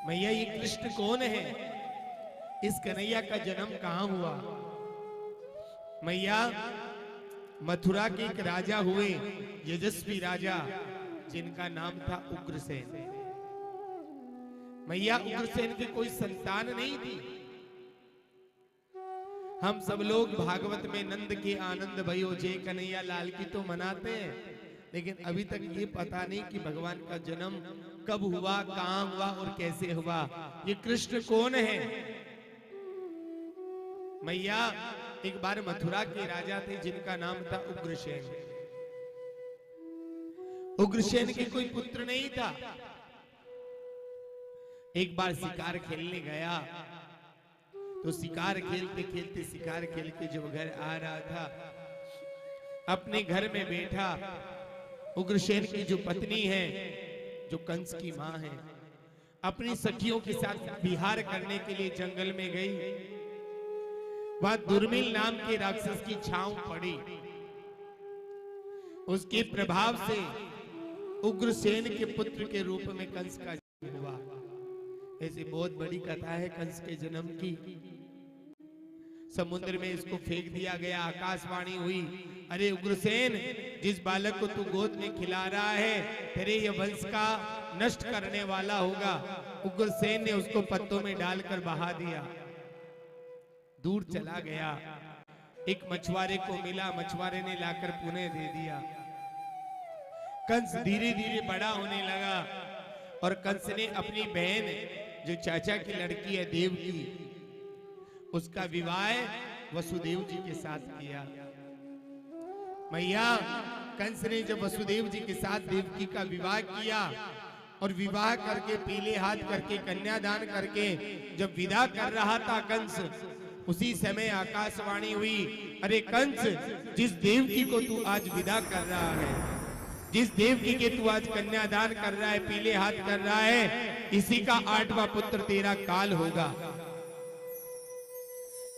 मैया ये कृष्ण कौन है? इस कन्हैया का जन्म कहां हुआ? मैया मथुरा के एक राजा हुए, यशस्वी राजा, जिनका नाम था उग्रसेन। मैया उग्रसेन की कोई संतान नहीं थी। हम सब लोग भागवत में नंद के आनंद भयो जय कन्हैया लाल की तो मनाते हैं, लेकिन अभी तक ये पता नहीं कि भगवान का जन्म कब हुआ, कहां हुआ और कैसे हुआ। ये कृष्ण कौन है? मैया एक बार मथुरा के राजा थे जिनका नाम था उग्रसेन। उग्रसेन के कोई पुत्र नहीं था। एक बार शिकार खेलने गया तो शिकार खेलते खेलते शिकार खेल के जब घर आ रहा था, अपने घर में बैठा उग्रसेन की जो पत्नी है, जो कंस की मां है, अपनी सखियों के साथ विहार करने के लिए जंगल में गई। वहां दुर्मिल नाम के राक्षस की छांव पड़ी। उसके प्रभाव से उग्रसेन के पुत्र के रूप में कंस का जन्म हुआ। ऐसी बहुत बड़ी कथा है कंस के जन्म की। समुद्र में इसको फेंक दिया गया, आकाशवाणी हुई, अरे उग्रसेन, जिस बालक को तू गोद में खिला रहा है तेरे ये वंश का नष्ट करने वाला होगा। उग्रसेन ने उसको पत्तों में डालकर बहा दिया, दूर चला गया। एक मछुआरे को मिला, मछुआरे ने लाकर पुणे दे दिया। कंस धीरे धीरे बड़ा होने लगा और कंस ने अपनी बहन, जो चाचा की लड़की है देवकी, उसका विवाह वसुदेव जी के साथ किया। मैया कंस ने जब वसुदेव जी के साथ देवकी का विवाह किया और विवाह करके पीले हाथ करके कन्यादान करके जब विदा कर रहा था कंस, उसी समय आकाशवाणी हुई, अरे कंस, जिस देवकी को तू आज विदा कर रहा है, जिस देवकी के तू आज कन्यादान कर रहा है, पीले हाथ कर रहा है, इसी का 8वां पुत्र तेरा काल होगा।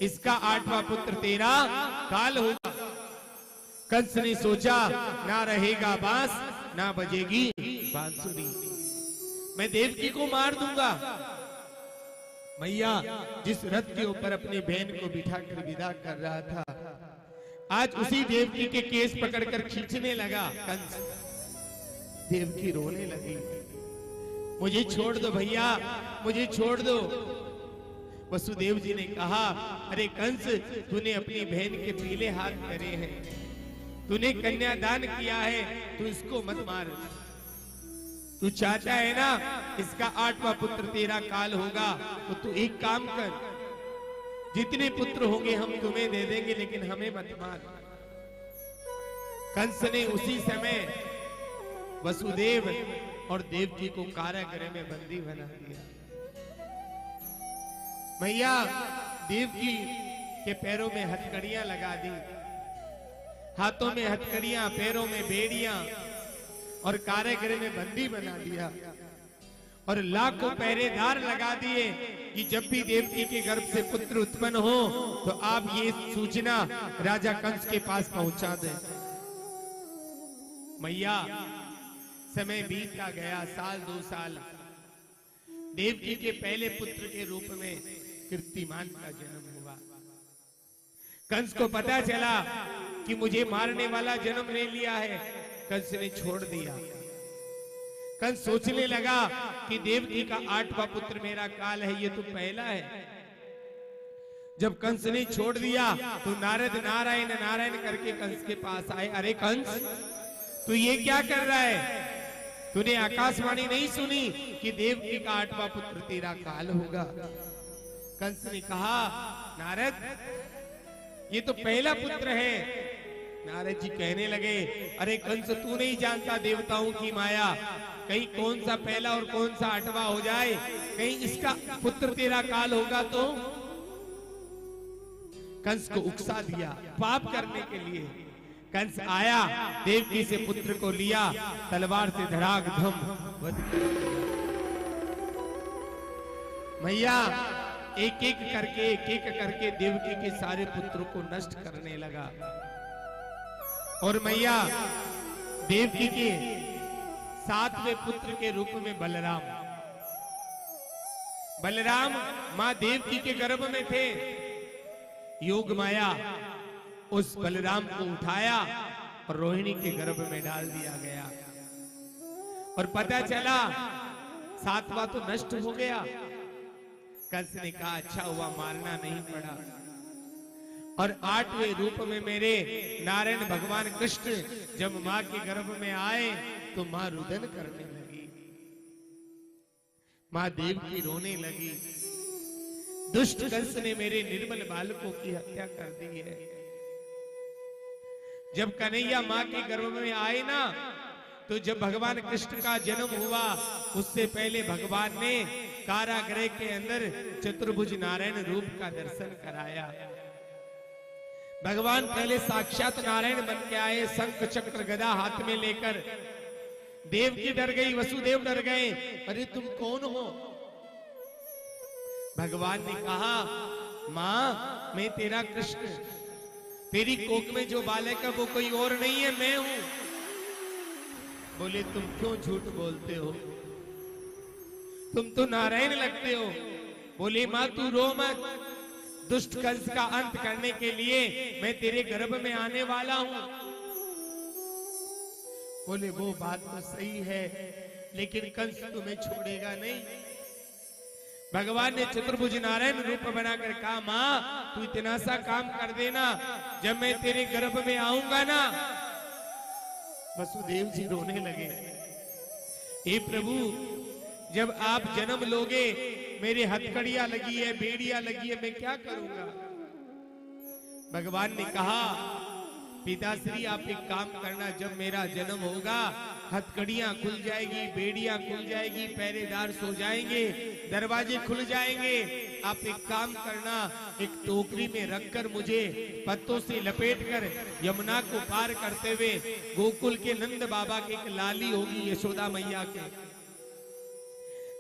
इसका 8वां पुत्र तेरा काल होगा। कंस ने सोचा, ना रहेगा बांस, ना बजेगी बांसुरी, मैं देवकी को मार दूंगा। मैया जिस रथ के ऊपर अपनी बहन को बिठाकर विदा कर रहा था, आज उसी देवकी के केस पकड़कर खींचने लगा कंस। देवकी रोने लगी, मुझे छोड़ दो भैया, मुझे छोड़ दो। वसुदेव जी ने कहा, अरे कंस, तूने अपनी बहन के पीले हाथ करे हैं, तूने कन्यादान किया है, तू इसको मत मार। तू चाहता है ना इसका 8वां पुत्र तेरा काल होगा, तो तू एक काम कर, जितने पुत्र होंगे हम तुम्हें दे देंगे, लेकिन हमें मत मार। कंस ने उसी समय वसुदेव और देवकी को कारागृह में बंदी बना दिया। मैया देवकी के पैरों में हथकड़ियां लगा दी, हाथों में हथकड़ियां, पैरों में बेड़ियां, और कारागृह में बंदी बना दिया। और लाखों पहरेदार लगा दिए कि जब भी देवकी के गर्भ से पुत्र उत्पन्न हो तो आप ये सूचना राजा कंस के पास पहुंचा दें। मैया समय बीतता गया, साल 2 साल। देवकी के पहले पुत्र के रूप में कीर्तिमान का जन्म हुआ। कंस को पता चला कि मुझे मारने वाला जन्म ले लिया है। कंस ने छोड़ दिया। कंस सोचने लगा कि देवकी का 8वां पुत्र मेरा काल है, ये तो पहला है। जब कंस ने छोड़ दिया तो नारद नारायण नारायण करके कंस के पास आए, अरे कंस, तू ये क्या कर रहा है? तूने आकाशवाणी नहीं सुनी कि देवकी का 8वां पुत्र तेरा काल होगा? कंस ने कहा, नारद, ये तो पहला पुत्र है। नारद जी कहने लगे, अरे कंस, तू नहीं जानता देवताओं की माया, कहीं कौन सा पहला और कौन सा 8वां हो जाए, कहीं इसका पुत्र तेरा काल होगा तो। कंस को उकसा दिया पाप करने के लिए। कंस आया, देवकी से पुत्र को लिया, तलवार से धड़ाधम वध कर दिया। मैया एक एक करके देवकी के सारे पुत्रों को नष्ट करने लगा। और मैया देवकी के 7वें पुत्र के रूप में बलराम, बलराम मां देवकी के गर्भ में थे। योग माया उस बलराम को उठाया और रोहिणी के गर्भ में डाल दिया गया। और पता चला 7वां तो नष्ट हो गया। कंस ने कहा अच्छा हुआ मारना नहीं पड़ा। और 8वें रूप में मेरे नारायण भगवान कृष्ण जब मां के गर्भ में आए तो मां रुदन करने लगी, मां देवकी रोने लगी। दुष्ट कंस ने मेरे निर्मल बालकों की हत्या कर दी है। जब कन्हैया मां के गर्भ में आए ना, तो जब भगवान कृष्ण का जन्म हुआ उससे पहले भगवान ने कारागृह के अंदर चतुर्भुज नारायण रूप का दर्शन कराया। भगवान पहले साक्षात नारायण बन के आए, शंख चक्र गदा हाथ में लेकर। देवकी डर गई, वसुदेव डर गए, अरे तुम कौन हो? भगवान ने कहा मां मैं तेरा कृष्ण, तेरी कोख में जो बालक है वो कोई और नहीं है, मैं हूं। बोले तुम क्यों झूठ बोलते हो, तुम तो नारायण लगते हो। बोले मां तू रो मत, दुष्ट कंस का अंत करने के लिए मैं तेरे गर्भ में आने वाला हूं। बोले वो बात तो सही है, लेकिन कंस तुम्हें छोड़ेगा नहीं। भगवान ने चतुर्भुज नारायण रूप बनाकर कहा मां तू इतना सा काम कर देना, जब मैं तेरे गर्भ में आऊंगा ना। वसुदेव जी रोने लगे, हे प्रभु जब आप जन्म लोगे मेरे हथकड़ियां लगी है, बेड़ियां लगी है, मैं क्या करूंगा? भगवान ने कहा पिताश्री आप एक काम करना, जब मेरा जन्म होगा हथकड़ियां खुल जाएगी, बेड़ियां खुल जाएगी, पहरेदार सो जाएंगे, दरवाजे खुल जाएंगे। आप एक काम करना, एक टोकरी में रखकर मुझे पत्तों से लपेटकर यमुना को पार करते हुए गोकुल के नंद बाबा की एक लाली होगी यशोदा मैया के,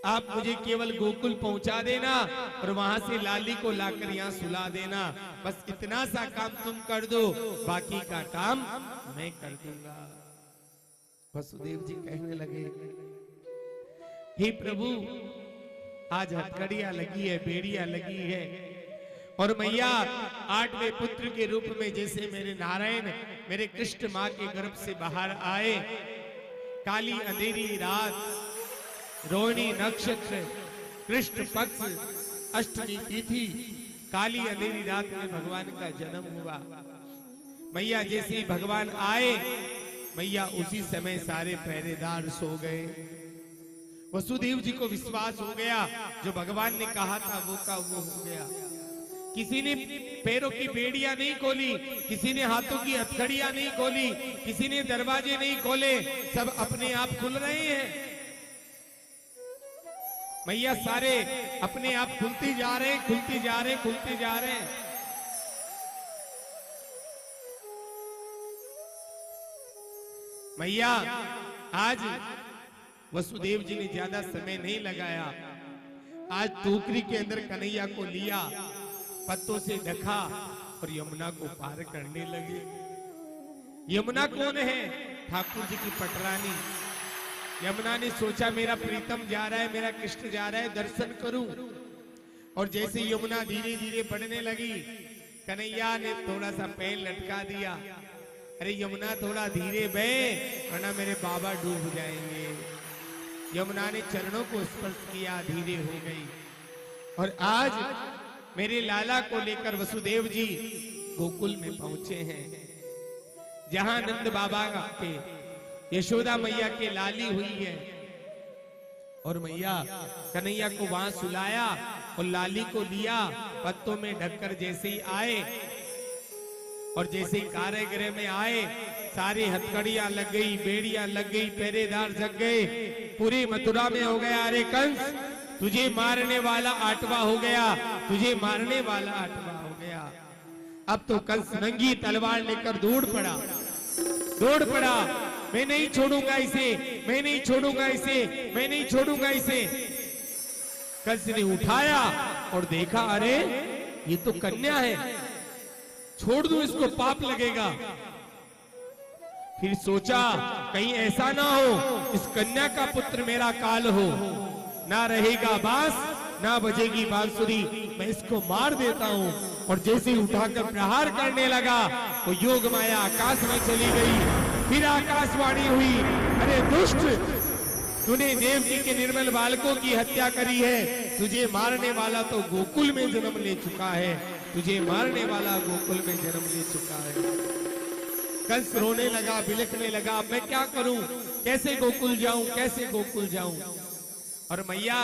आप मुझे केवल गोकुल पहुंचा देना और वहां से लाली को लाकर यहाँ सुला देना। बस इतना सा काम तुम कर दो, बाकी का काम मैं कर दूंगा। वसुदेव जी कहने लगे हे प्रभु आज हथकड़ियां लगी है, बेड़ियां लगी है, और मैया 8वें पुत्र के रूप में जैसे मेरे नारायण मेरे कृष्ण मां के गर्भ से बाहर आए, काली अंधेरी रात, रोहिणी नक्षत्र, कृष्ण पक्ष, अष्टमी तिथि, काली अंधेरी रात में भगवान का जन्म हुआ। मैया जैसे ही भगवान आए, मैया उसी समय सारे पहरेदार सो गए। वसुदेव जी को विश्वास हो गया, जो भगवान ने कहा था वो का वो हो गया। किसी ने पैरों की बेड़ियां नहीं खोली, किसी ने हाथों की हथकड़ियां नहीं खोली, किसी ने दरवाजे नहीं खोले, सब अपने आप खुल रहे हैं। मैया सारे अपने आप खुलती जा रहे, खुलती जा रहे, खुलते जा रहे। मैया आज वसुदेव जी ने ज्यादा समय नहीं लगाया, आज टोकरी के अंदर कन्हैया को लिया, पत्तों से ढका और यमुना को पार करने लगे। यमुना कौन है? ठाकुर जी की पटरानी। यमुना ने सोचा मेरा प्रीतम जा रहा है, मेरा कृष्ण जा रहा है, दर्शन करूं। और जैसे यमुना धीरे धीरे बढ़ने लगी, कन्हैया ने थोड़ा सा पैर लटका दिया, अरे यमुना थोड़ा धीरे बह वरना मेरे बाबा डूब जाएंगे। यमुना ने चरणों को स्पर्श किया, धीरे हो गई। और आज मेरे लाला को लेकर वसुदेव जी गोकुल में पहुंचे हैं, जहां नंद बाबा के यशोदा मैया के लाली हुई है। और मैया कन्हैया को वहां सुलाया और लाली को लिया, पत्तों में ढककर जैसे ही आए और जैसे ही कारागृह में आए, सारी हथकड़ियां लग गई, बेड़ियां लग गई, पहरेदार जग गए, पूरी मथुरा में हो गया अरे कंस तुझे मारने वाला 8वां हो गया, तुझे मारने वाला 8वां हो गया। अब तो कंस नंगी तलवार लेकर दौड़ पड़ा, मैं नहीं छोड़ूंगा इसे, मैं नहीं छोड़ूंगा इसे, मैं नहीं छोड़ूंगा इसे। कंस ने उठाया और देखा अरे ये तो कन्या है, छोड़ दूं इसको, पाप लगेगा। फिर सोचा कहीं ऐसा ना हो इस कन्या का पुत्र मेरा काल हो, ना रहेगा बांस, ना बजेगी बांसुरी, मैं इसको मार देता हूँ। और जैसे ही उठाकर प्रहार करने लगा, वो योग माया आकाश में चली गई। फिर आकाशवाणी हुई, अरे दुष्ट, तूने देवकी के निर्मल बालकों की हत्या करी है, तुझे मारने वाला तो गोकुल में जन्म ले चुका है, तुझे मारने वाला गोकुल में जन्म ले चुका है। कंस रोने लगा, बिलखने लगा, मैं क्या करूं, कैसे गोकुल जाऊं, कैसे गोकुल जाऊं। और मैया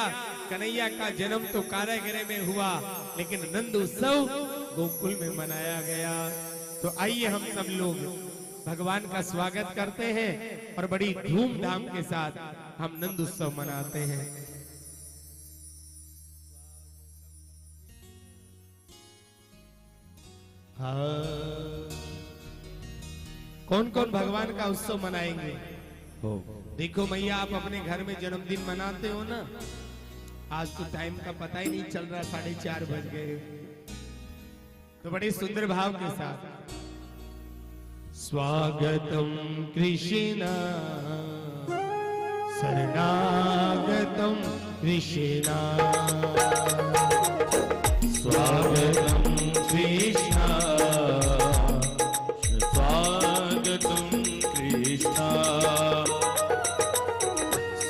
कन्हैया का जन्म तो कारागृह में हुआ, लेकिन नंद उत्सव गोकुल में मनाया गया। तो आइए हम सब लोग भगवान का स्वागत करते हैं और बड़ी धूमधाम के साथ हम नंद उत्सव मनाते हैं। कौन कौन भगवान का उत्सव मनाएंगे? देखो मैया, आप अपने घर में जन्मदिन मनाते हो ना, आज तो टाइम का पता ही नहीं चल रहा, 4:30 बज गए। तो बड़े सुंदर भाव के साथ स्वागतम कृष्ण शरणागतम कृष्ण, स्वागतम कृष्ण स्वागतम कृष्ण,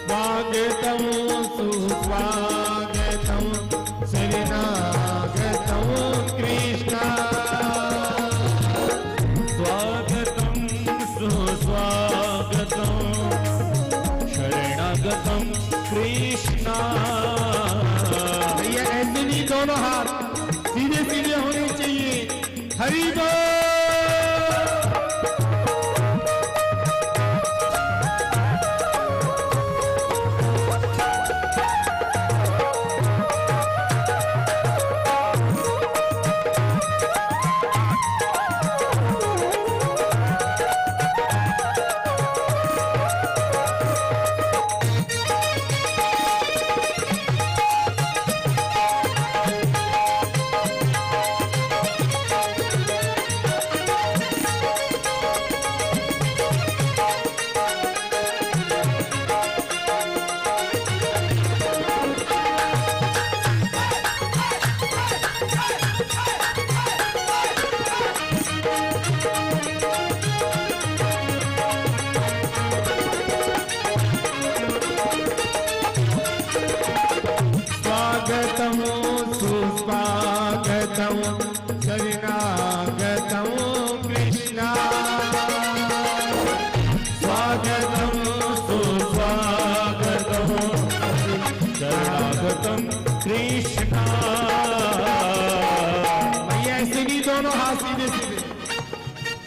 स्वागतम सुस्वागतम शरणागतम कृष्ण, स्वागतम सुस्वागतम शरणागतम कृष्ण। भैया ऐसे नहीं, दोनों हाथ सीधे सीधे होने चाहिए। हरि बोल।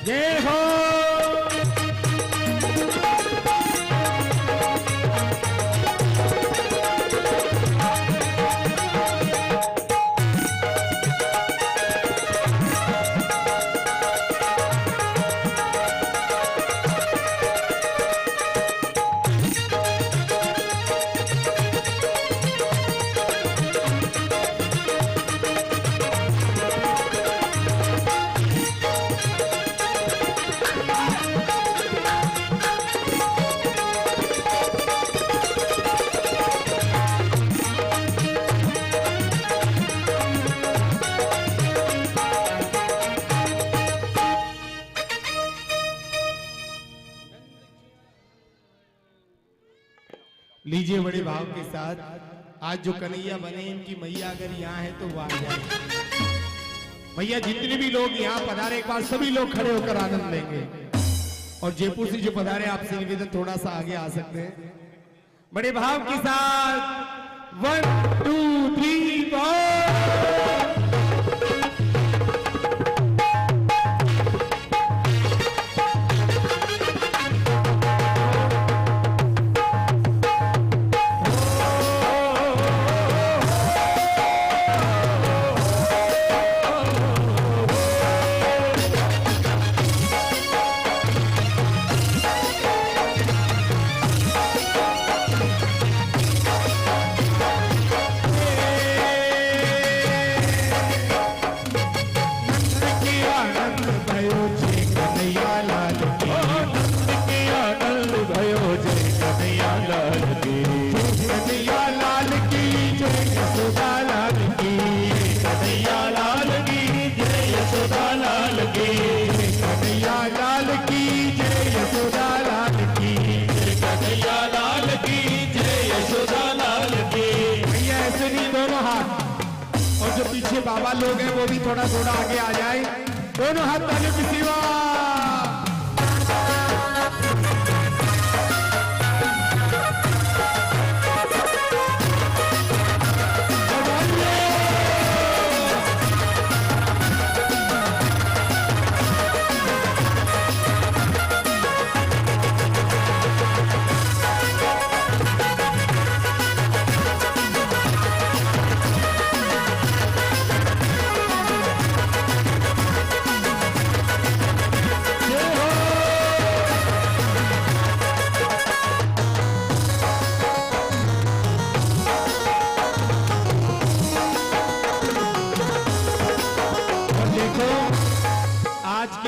जय हो। लीजिए बड़े भाव के साथ, आज जो कन्हैया बने इनकी मैया अगर यहाँ है तो वो आ जाए। मैया जितने भी लोग यहाँ पधारे, एक बार सभी लोग खड़े होकर आनंद लेंगे। और जयपुर से जो पधारे आपसे निवेदन थोड़ा सा आगे आ सकते हैं बड़े भाव के साथ। 1 2 3 4। यशोदा लाल की, कन्हैया लाल की जय, यशोदा लाल की, कन्हैया लाल की जय, यशोदा लाल की, कन्हैया लाल की जय, यशोदा लाल की। भैया ऐसे नहीं, दोनों हाथ, और जो पीछे बाबा लोग हैं वो भी थोड़ा थोड़ा आगे आ जाए, दोनों हाथ तालियों की सेवा।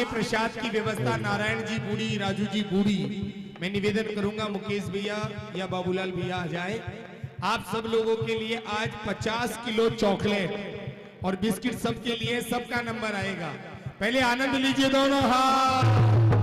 प्रसाद की व्यवस्था नारायण जी बूढ़ी, राजू जी बूढ़ी, मैं निवेदन करूंगा मुकेश भैया या बाबूलाल भैया आ जाए। आप सब लोगों के लिए आज 50 किलो चॉकलेट और बिस्किट सबके लिए, सबका नंबर आएगा। पहले आनंद लीजिए दोनों हाथ।